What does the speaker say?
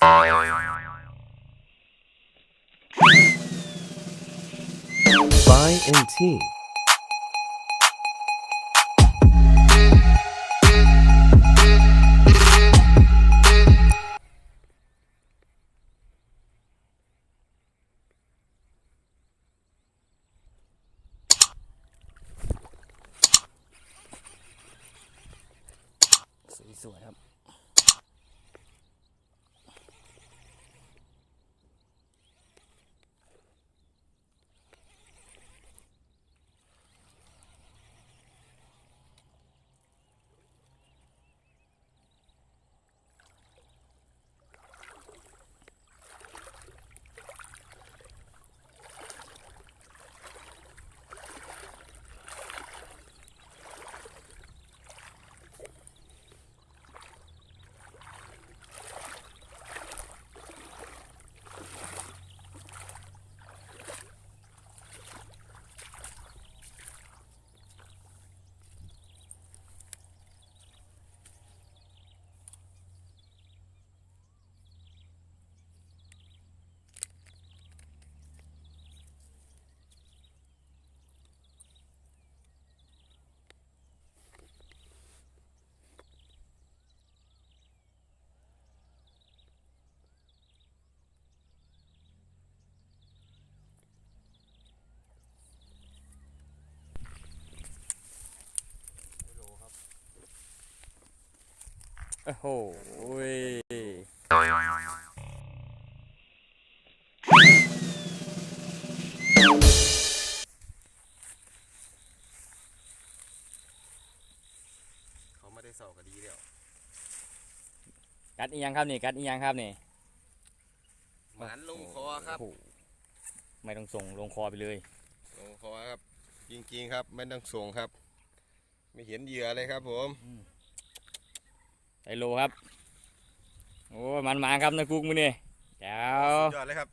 Buy and tea. สวยๆครับโอ้โหเขาไม่ได้เศร้าก็ดีแล้ว กัดอีกยังครับนี่กัดอีกยังครับนี่ หมานลงคอครับ โอ้โหไม่ต้องส่งลงคอไปเลย ลงคอครับจริงๆครับไม่ต้องส่งครับ ไม่เห็นเหยื่อเลยครับผม ไซโลครับโอ้มันมาครับนะกุ๊กมือนี่แจ๋ว สุดยอดเลยครับ